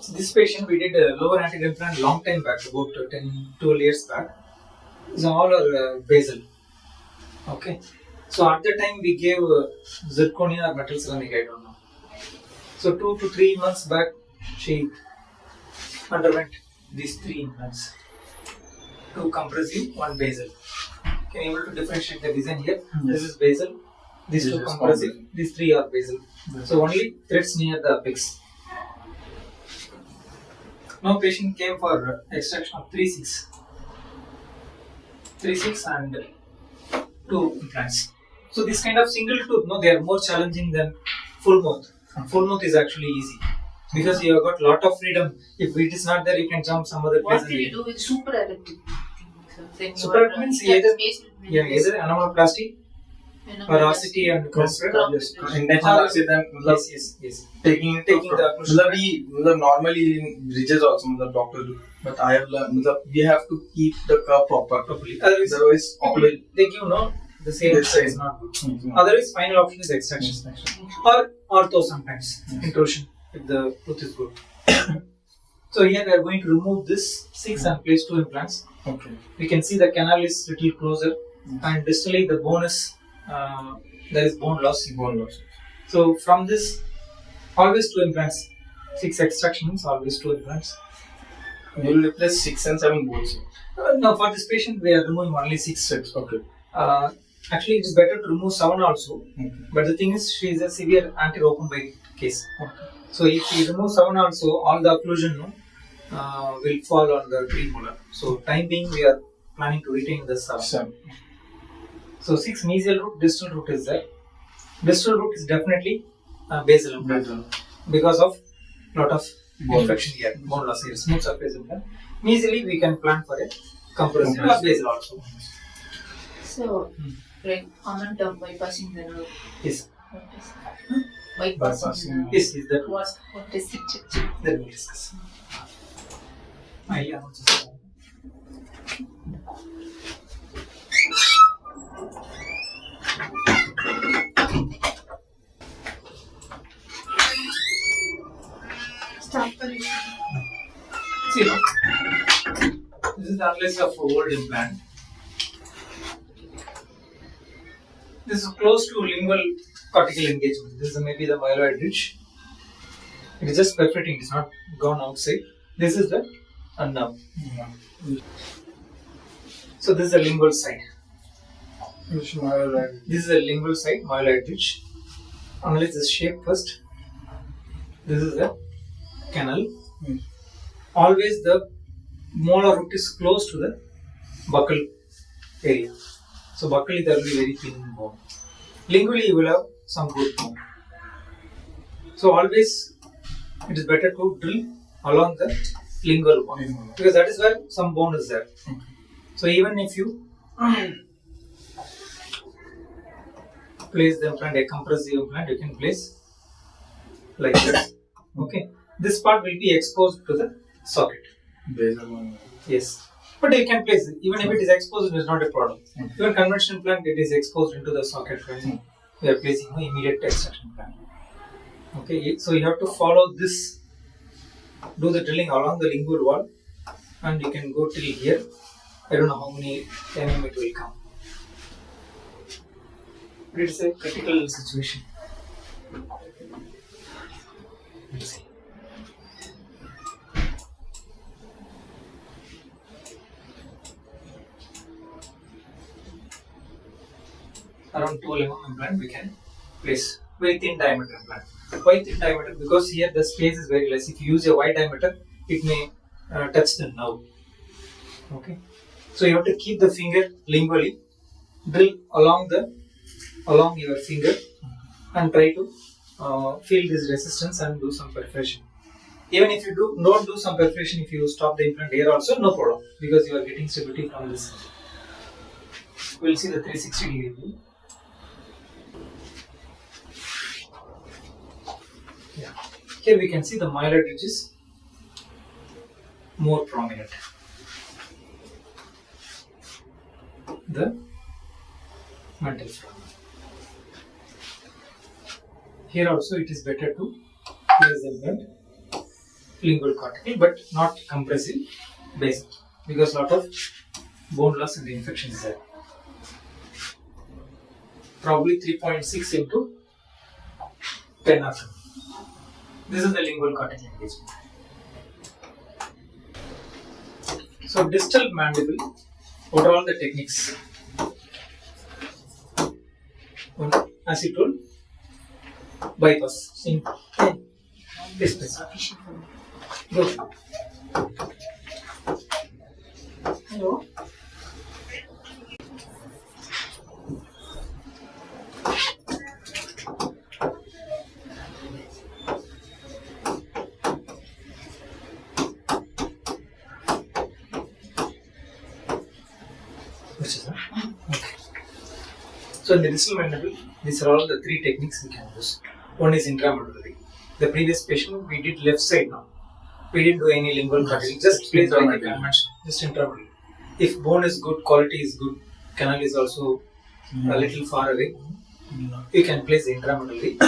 So this patient we did a lower anterior implant long time back, about 10-12 years back. It's all our basal. Okay. So at the time we gave zirconia or metal ceramic, I don't know. So 2 to 3 months back, she underwent these 3 implants. 2 compressive, 1 basal. Can you able to differentiate the design here? Yes. This is basal, these 2 compressive, these 3 are basal. Yes. So only threads near the apex. Now patient came for extraction of 3/6 and 2 implants. So this kind of single tooth, no, they are more challenging than full mouth. Full mouth is actually easy because you have got lot of freedom. If it is not there, you can jump some other place. What do you do with super adaptive? Super means either anomaloplasty or RCT and crossbred. Yes, intentional accident. Yes. Taking the occlusion. Normally in bridges also doctors do, but I have learned we have to keep the curve properly. Otherwise, they give the same size not good. Otherwise, final option is extraction or ortho sometimes intrusion if the tooth is good. So here we are going to remove this 6 and place 2 implants. Okay. We can see the canal is little closer, and distally the bone is there is bone loss. So from this, always 2 implants. 6 extractions, always 2 implants. You will replace 6 and 7 bones. No, for this patient we are removing only 6. Okay. Actually, it is better to remove 7 also. Okay. But the thing is, she is a severe anterior open bite case. Okay. So if we remove 7 also, all the occlusion will fall on the premolar. So time being, we are planning to retain the 7. So 6 mesial root, distal root is there. Distal root is definitely basal implant because of lot of infection here, bone loss here, smooth surface implant. Mesially we can plan for a compressive or basal also. So, like common term bypassing the nerve. Yes. What is that? Bypassing. Yes, that. What is it? That we discuss. See, this is the analysis of old implant. This is close to lingual cortical engagement. This is maybe the myeloid ridge. It is just perforating, it is not gone outside. This is the nerve. So this is the lingual side. Which myeloid? This is the lingual side, myeloid ridge. Analyze this shape first. This is the canal. Always the molar root is close to the buccal area. So buccally there will be very thin bone. Lingually you will have some good bone. So always it is better to drill along the lingual bone because that is where some bone is there. So even if you place the implant, a compressive implant, you can place like this. Okay. This part will be exposed to the socket. Yes. But you can place it. Even if it is exposed, it is not a problem. Even conventional implant, it is exposed into the socket when we are placing immediate extraction implant. Okay. So you have to follow this. Do the drilling along the lingual wall, and you can go till here. I don't know how many mm it will come. But it is a critical situation. Let's see. Around 12 mm implant we can place very thin diameter implant. Why thin diameter? Because here the space is very less. If you use a wide diameter, it may touch the nerve. Okay. So you have to keep the finger lingually, drill along your finger, and try to feel this resistance and do some perforation. Even if you don't do some perforation, if you stop the implant here also, no problem because you are getting stability from this. We'll see the 360 degree view. Yeah. Here we can see the myeloid ridge is more prominent. The mantle foramen. Here also it is better to place the implant lingual cortical, but not compressive basal, because lot of bone loss and infection is there. Probably 3.6 into 10 or 7. This is the lingual cortical engagement. So distal mandible, what are all the techniques? One, as you told, bypass in this place. Sufficient for me. Go. Hello? Which is that? Okay. So in the distal mandible, these are all the three techniques we can use. One is intramedullary. The previous patient we did left side now. We didn't do any lingual cortical, just placed like a convention, just intramedullary. If bone is good, quality is good, canal is also a little far away, you can place the intramedullary.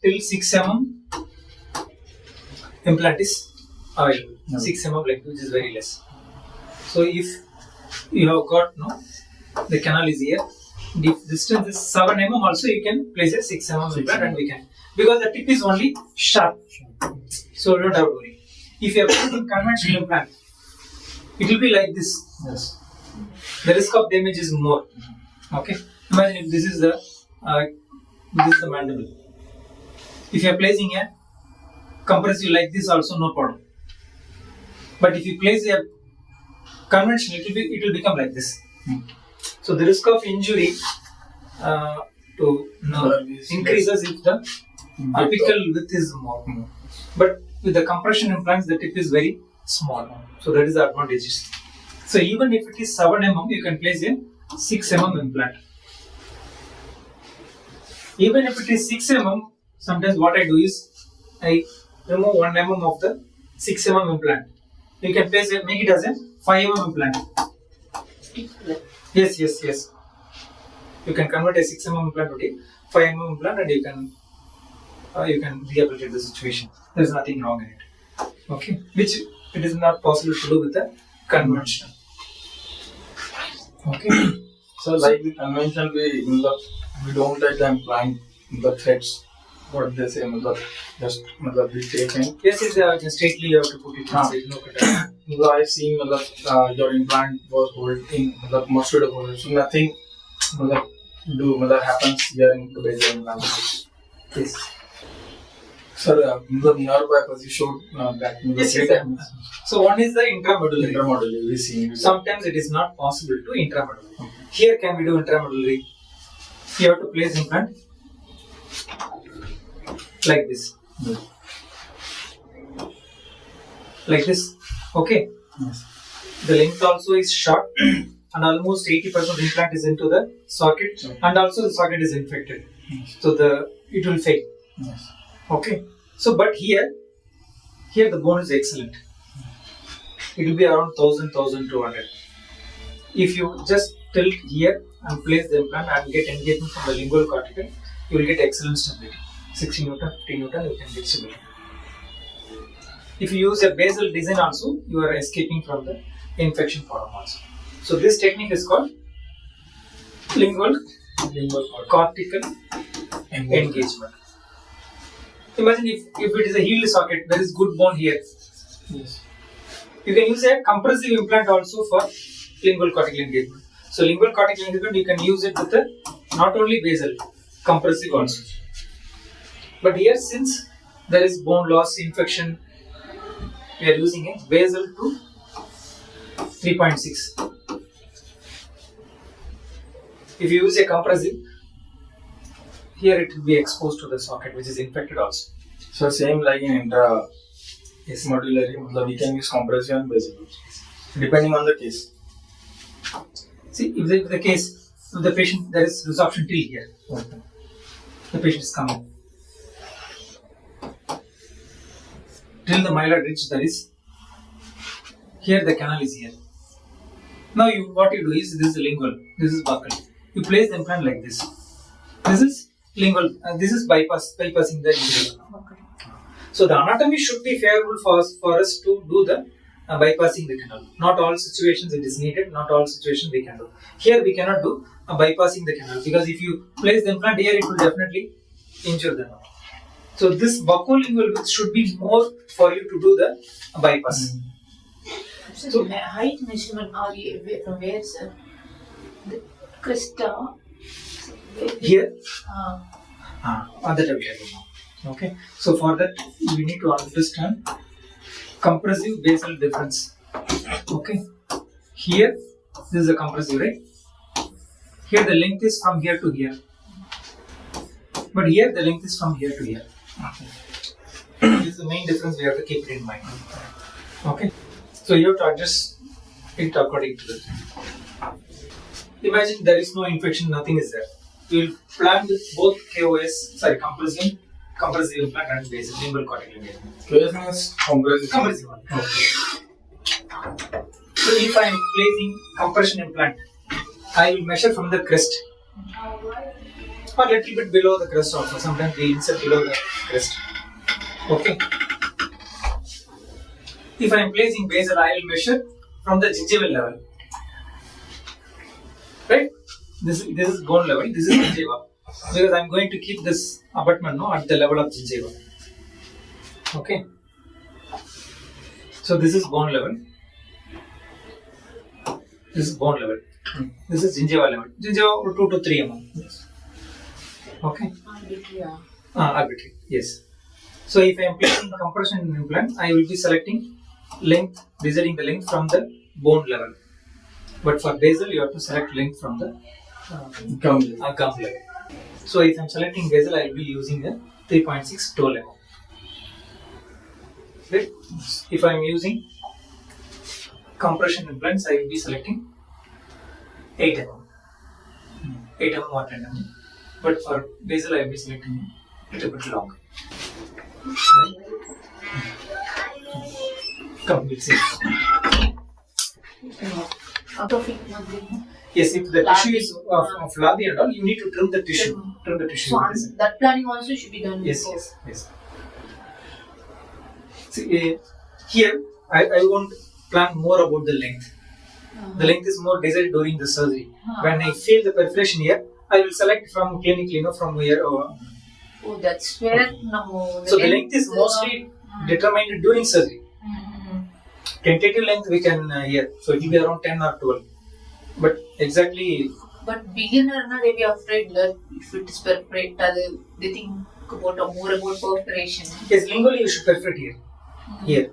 Till 6 mm implant is available. 6 mm like which is very less. So if you have got the canal is here, the distance is 7 mm also you can place a 6 mm implant and we can, because the tip is only sharp, so you don't have to worry. If you are putting conventional implant, it will be like this. Yes. The risk of damage is more. Okay. Imagine if this is the mandible. If you are placing a compressive like this, also no problem. But if you place a conventional, it will become like this. So the risk of injury to nerve increases if the apical width is more. But with the compression implants, the tip is very small. So that is the advantage. So even if it is 7 mm, you can place a 6 mm implant. Even if it is 6 mm, sometimes what I do is I remove 1 mm of the 6 mm implant. You can place it, make it as a 5 mm implant. Yes. You can convert a 6 mm implant to a 5 mm implant, and you can rehabilitate the situation. There is nothing wrong in it. Okay, which it is not possible to do with the conventional. Okay. So like the conventional we don't let the implant the threads. What they say, just we take in. Yes, just straightly you have to put it inside. No cut. I've seen your implant was holding mosquito hold, so nothing happens here in the basal implant. Yes. Sir, the nerve bypass you showed that. Yes. So one is the intramedullary. Intramedullary, we see. Sometimes it is not possible to intramedullary. Okay. Here can we do intramedullary? You have to place implant like this. Yes. Like this. Okay. Yes. The length also is short and almost 80% implant is into the socket, and also the socket is infected. Yes. So it will fail. Yes. Okay. So but here the bone is excellent. It will be around 1200. If you just tilt here and place the implant and get engagement from the lingual cortical, you will get excellent stability. 60 Newton, 50 Newton, you can get stability. If you use a basal design also, you are escaping from the infection problem also. So this technique is called lingual cortical engagement. Imagine if it is a healed socket, there is good bone here. Yes. You can use a compressive implant also for lingual cortical engagement. So lingual cortical engagement, you can use it with not only basal, compressive also. But here, since there is bone loss, infection, we are using a basal to 3.6. If you use a compressive, here it will be exposed to the socket, which is infected also. So same like in intramedullary, we can use compressive and basal also, depending on the case. See, if the patient, there is resorption till here. Okay. The patient is coming. Till the myelin ridge, there is, here the canal is here. Now what you do is, this is lingual, this is buccal. You place the implant like this. This is lingual, this is bypassing the injury. Okay. So the anatomy should be favorable for us to do the bypassing the canal. Not all situations it is needed, not all situations we can do. Here we cannot do bypassing the canal because if you place the implant here, it will definitely injure the nerve. So this buccolingual width should be more for you to do the bypass. So the height measurement are from where, sir? The cresta. Here? That I will tell you now. Okay. So for that, we need to understand compressive basal difference. Okay. Here, this is a compressive, right? Here the length is from here to here. But here the length is from here to here. This is the main difference, we have to keep it in mind. Okay. So you have to adjust it according to that. Imagine there is no infection, nothing is there. You will plan with both compressive implant and basal lingual cortical engagement. KOS means compressive. Okay. So if I am placing compression implant, I will measure from the crest or little bit below the crest also. Sometimes we insert below the crest. Okay. If I am placing basal, I will measure from the gingival level. Right? This is bone level, this is gingiva. Because I am going to keep this abutment at the level of gingiva. Okay. So this is bone level. This is bone level. This is gingiva level. Gingiva 2 to 3 mm. Yes. Okay. Arbitrary. Yes. So if I am placing compression implant, I will be selecting length, deciding the length from the bone level. But for basal, you have to select length from the gum level. So if I am selecting basal, I will be using a 3.6 toe level. Right? If I am using compression implants, I will be selecting 8 mm. 8 mm or 10 mm. But for basal, I will be selecting a little bit longer. Right? Come, we'll see. Yes, if the tissue is flabby and all, you need to trim the tissue. So that planning also should be done. Yes. See, here I won't plan more about the length. The length is more decided during the surgery. When I feel the perforation here, I will select from clinically, from here. Oh, that's where no. So the length is mostly determined during surgery. Tentative length we can here, so it will be around 10 or 12. But exactly. But beginner, they be afraid that if it is perforate, they think more about perforation. Yes, lingually you should perforate here. Here.